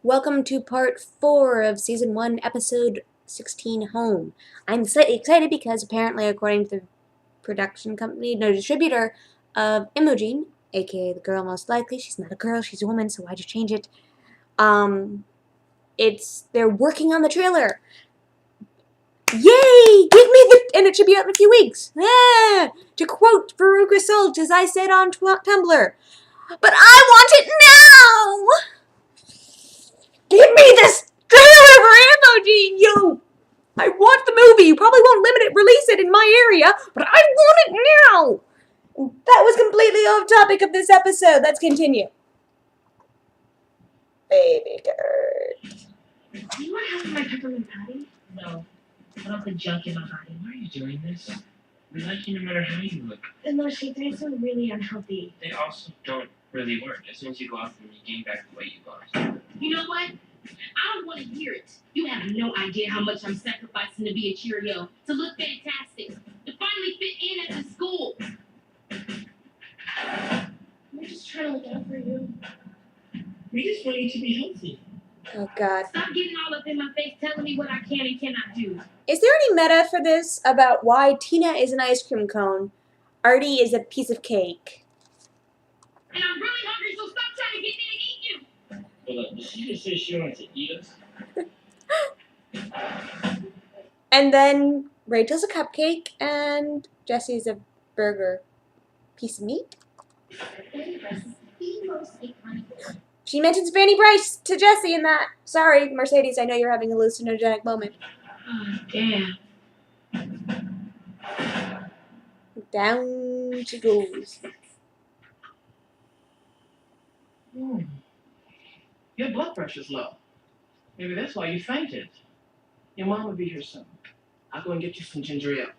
Welcome to part 4 of season 1, episode 16, Home. I'm slightly excited because apparently, according to the production company, no, distributor of Imogen, aka the girl most likely, she's not a girl, she's a woman, so why'd you change it? They're working on the trailer. Yay! And it should be out in a few weeks. Yeah! To quote Veruca Salt, as I said on Tumblr, but I want it now! Give me this trailer for Emoji, you! I want the movie. You probably won't release it in my area, but I want it now! That was completely off topic of this episode. Let's continue. Baby girl. Do you want to have my peppermint patty? No. I don't put junk in my body. Why are you doing this? We like you no matter how you look. And those shapes are so really unhealthy. They also don't really work. As soon as you go out from them, you gain back the weight you lost. You know what? I don't want to hear it. You have no idea how much I'm sacrificing to be a Cheerio, to look fantastic, to finally fit in at the school. We're just trying to look out for you. We just want you to be healthy. Oh, God. Stop getting all up in my face telling me what I can and cannot do. Is there any meta for this about why Tina is an ice cream cone, Artie is a piece of cake? And I'm really hungry, so stop trying to get me to eat you. Well, did she just say she wanted to eat us? And then Rachel's a cupcake and Jesse's a burger. Piece of meat? She mentions Fanny Bryce to Jesse in that. Sorry, Mercedes, I know you're having a hallucinogenic moment. Oh, damn. Down she goes. Your blood pressure's low. Maybe that's why you fainted. Your mom will be here soon. I'll go and get you some ginger ale.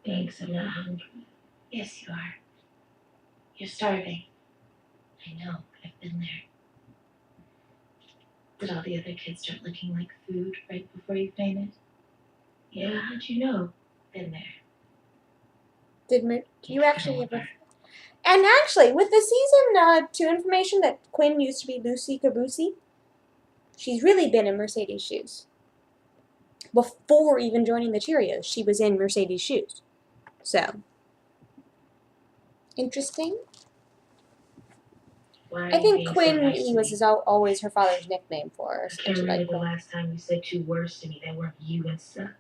Thanks, I'm not hungry. Yes, you are. You're starving. I know, I've been there. Did all the other kids start looking like food right before you fainted? Yeah, how'd you know? Been there. Did you actually ever? And actually, with the season 2 information that Quinn used to be Lucy Caboose, she's really been in Mercedes' shoes. Before even joining the Cheerios, she was in Mercedes' shoes. So, interesting. I think Quinn was always her father's nickname for her. I can't remember the last time you said 2 words to me that weren't you and suck.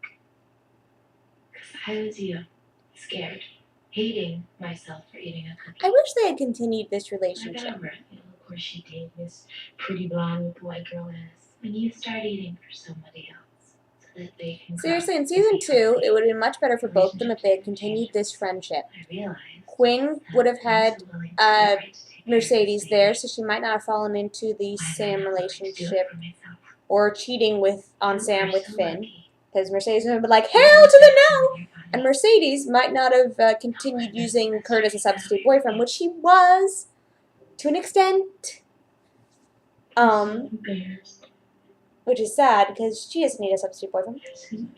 Because I was you, scared, hating myself for eating a cookie. I wish they had continued this relationship. I got over it. Of course she did, Miss Pretty Blonde with the white girl ass. When you start eating for somebody else. Seriously, in season 2, it would have been much better for both of them if they had continued this friendship. Quinn would have had Mercedes there, so she might not have fallen into the Sam relationship or cheating on Sam with Finn, because Mercedes would have been like, hell to the no! And Mercedes might not have continued using Kurt as a substitute boyfriend, which he was, to an extent. Which is sad, because she doesn't need a substitute boyfriend.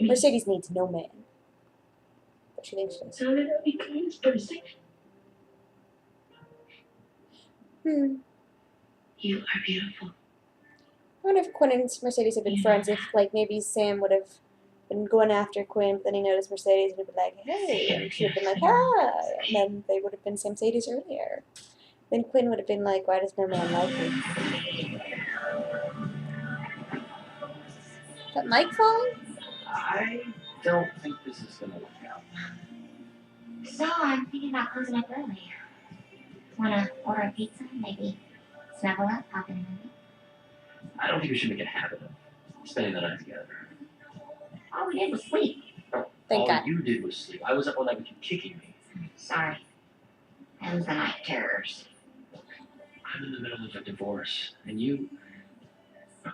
Mercedes needs no man. But she thinks she does. You are beautiful. I wonder if Quinn and Mercedes had been friends, if, like, maybe Sam would have been going after Quinn, but then he noticed Mercedes and would be like, hey, and she would have been like, ah, and then they would have been Sam Mercedes earlier. Then Quinn would have been like, why does no man like me? Is that Mike falling? I don't think this is going to work out. So, I'm thinking about closing up early. Wanna order a pizza? Maybe snuggle up, pop in a movie? I don't think we should make a habit of spending the night together. All we did was sleep. Thank All God. you did was sleep. I was up all night with you kicking me. Sorry. Them's the night terrors. I'm in the middle of a divorce, and you...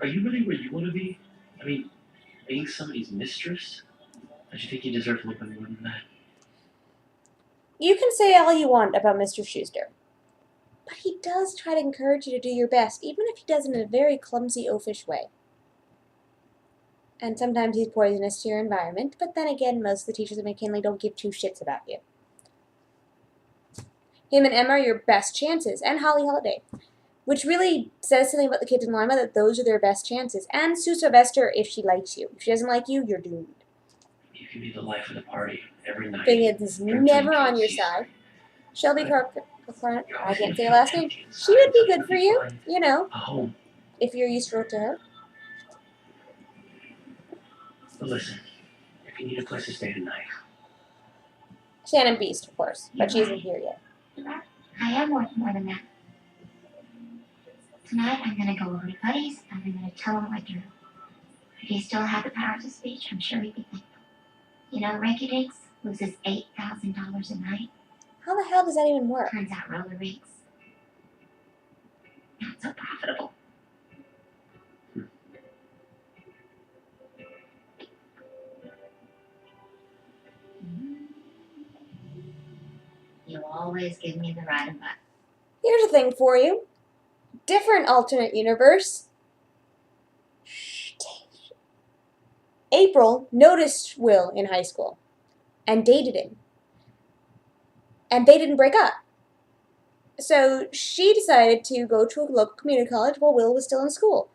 Are you really where you want to be? I mean, being somebody's mistress? Don't you think you deserve a little bit more than that? You can say all you want about Mr. Schuster, but he does try to encourage you to do your best, even if he does it in a very clumsy, oafish way. And sometimes he's poisonous to your environment, but then again, most of the teachers at McKinley don't give 2 shits about you. Him and Emma are your best chances, and Holly Holiday. Which really says something about the kids in Lima, that those are their best chances. And Sue Sylvester, if she likes you. If she doesn't like you, you're doomed. You can be the life of the party every night. Thing is never on your side. Shelby I can't say her last name. She would be good for you, you know, A home. if you're useful to her. But listen, if you need a place to stay tonight. Shannon Beast, of course, but she isn't here yet. I am worth more than that. Tonight, I'm gonna go over to Buddy's and I'm gonna tell him what I do. If he still had the power of speech, I'm sure he'd be thankful. You know, Rinky Dinks loses $8,000 a night. How the hell does that even work? Turns out roller rinks not so profitable. You always give me the right and butt. Here's a thing for you. Different alternate universe. April noticed Will in high school and dated him. And they didn't break up. So she decided to go to a local community college while Will was still in school.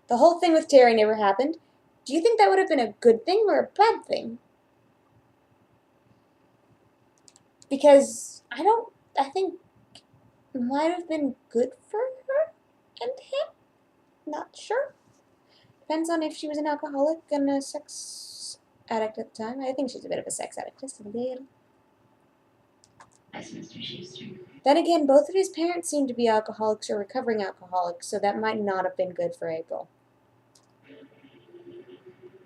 The whole thing with Terry never happened. Do you think that would have been a good thing or a bad thing? Because I think it might have been good for her and him. Not sure. Depends on if she was an alcoholic and a sex addict at the time. I think she's a bit of a sex addict, just a little. That's Mr. Schuster. Then again, both of his parents seem to be alcoholics or recovering alcoholics, so that might not have been good for April.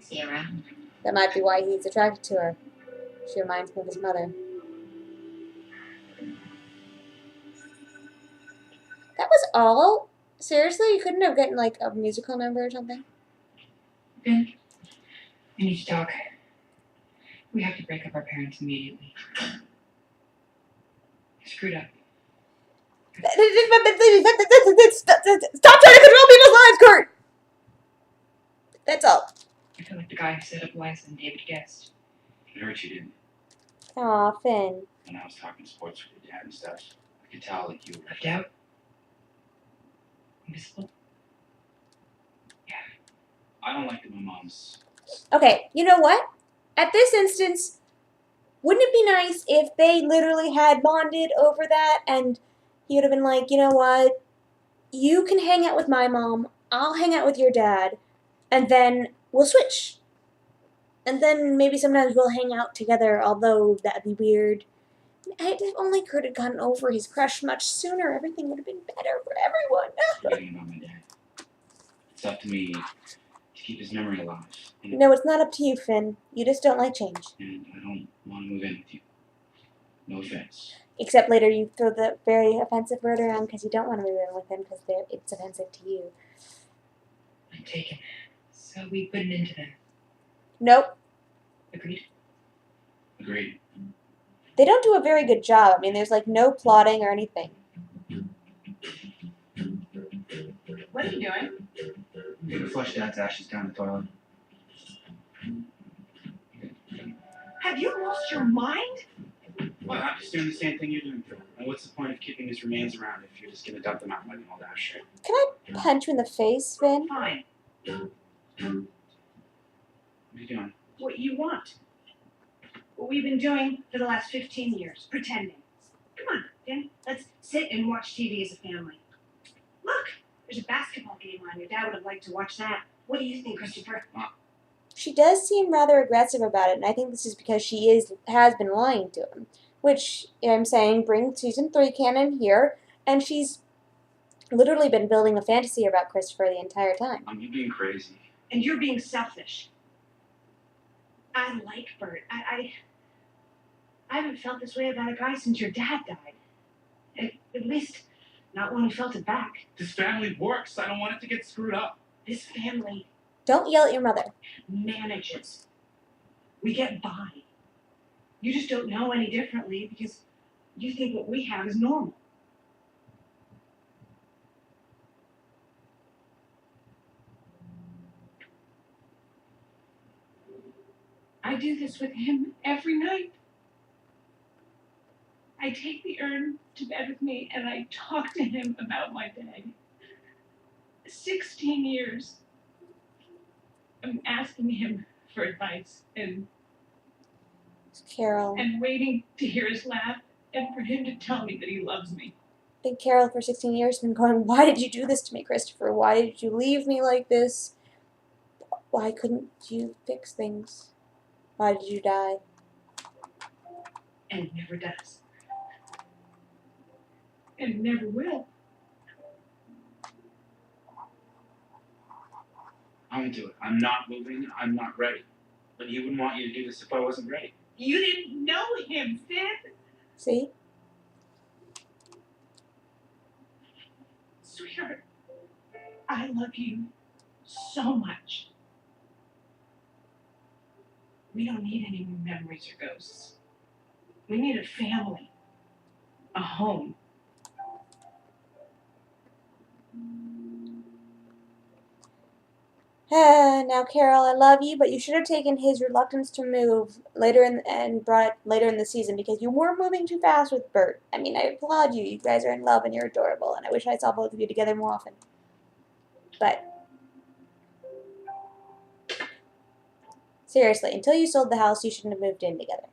Is he around? That might be why he's attracted to her. She reminds me of his mother. That was all? Seriously? You couldn't have gotten like a musical number or something? Ben, we need to talk. We have to break up our parents immediately. I screwed up. Stop trying to control people's lives, Kurt! That's all. I feel like the guy who set up Liza and David Guest. It hurt you, didn't it? Aw, Finn. When I was talking sports with your dad and stuff, I could tell that you were Left out? Invisible? Yeah. I don't like that my mom's. Okay, you know what? At this instance, wouldn't it be nice if they literally had bonded over that and he would have been like, you know what? You can hang out with my mom, I'll hang out with your dad, and then we'll switch. And then maybe sometimes we'll hang out together, although that'd be weird. If only Kurt had gotten over his crush much sooner, everything would have been better for everyone. Forgetting about my dad. It's up to me to keep his memory alive. No, it's not up to you, Finn. You just don't like change. And I don't want to move in with you. No offense. Except later you throw the very offensive word around because you don't want to move in with him because it's offensive to you. I'm taken. So we put an end to them. Nope. Agreed? Agreed. They don't do a very good job. I mean, there's like no plotting or anything. What are you doing? I'm gonna flush Dad's ashes down the toilet. Have you lost your mind? Well, I'm just doing the same thing you're doing, Phil. And what's the point of keeping his remains around if you're just gonna dump them out like an old ashtray? Can I punch you in the face, Finn? Fine. What are you doing? What you want. What we've been doing for the last 15 years. Pretending. Come on, Finn. Let's sit and watch TV as a family. Look, there's a basketball game on. Your dad would have liked to watch that. What do you think, Christopher? She does seem rather aggressive about it, and I think this is because she has been lying to him. Which, I'm saying, bring season 3 canon here, and she's literally been building a fantasy about Christopher the entire time. You being crazy. And you're being selfish. I like Bert. I haven't felt this way about a guy since your dad died. At least, not when we felt it back. This family works. I don't want it to get screwed up. This family Don't yell at your mother. manages. We get by. You just don't know any differently because you think what we have is normal. I do this with him every night. I I take the urn to bed with me and I talk to him about my bag. 16 years. I'm asking him for advice and Carol. waiting to hear his laugh and for him to tell me that he loves me. I think Carol for 16 years has been going, why did you do this to me, Christopher? Why did you leave me like this? Why couldn't you fix things? Why did you die? And never does. And never will. I won't do it. I'm not moving. I'm not ready. But he wouldn't want you to do this if I wasn't ready. You didn't know him, Finn. See? Sweetheart, I love you so much. We don't need any more memories or ghosts. We need a family. A home. Now, Carol, I love you, but you should have taken his reluctance to move later and brought it later in the season because you were moving too fast with Bert. I mean, I applaud you. You guys are in love and you're adorable, and I wish I saw both of you together more often. But seriously, until you sold the house, you shouldn't have moved in together.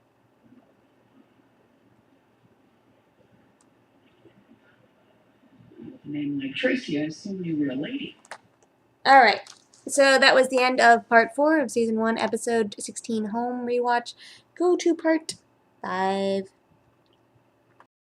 A name like Tracy, I assumed you were a lady. All right. So that was the end of part 4 of season 1, episode 16, Home Rewatch. Go to part 5.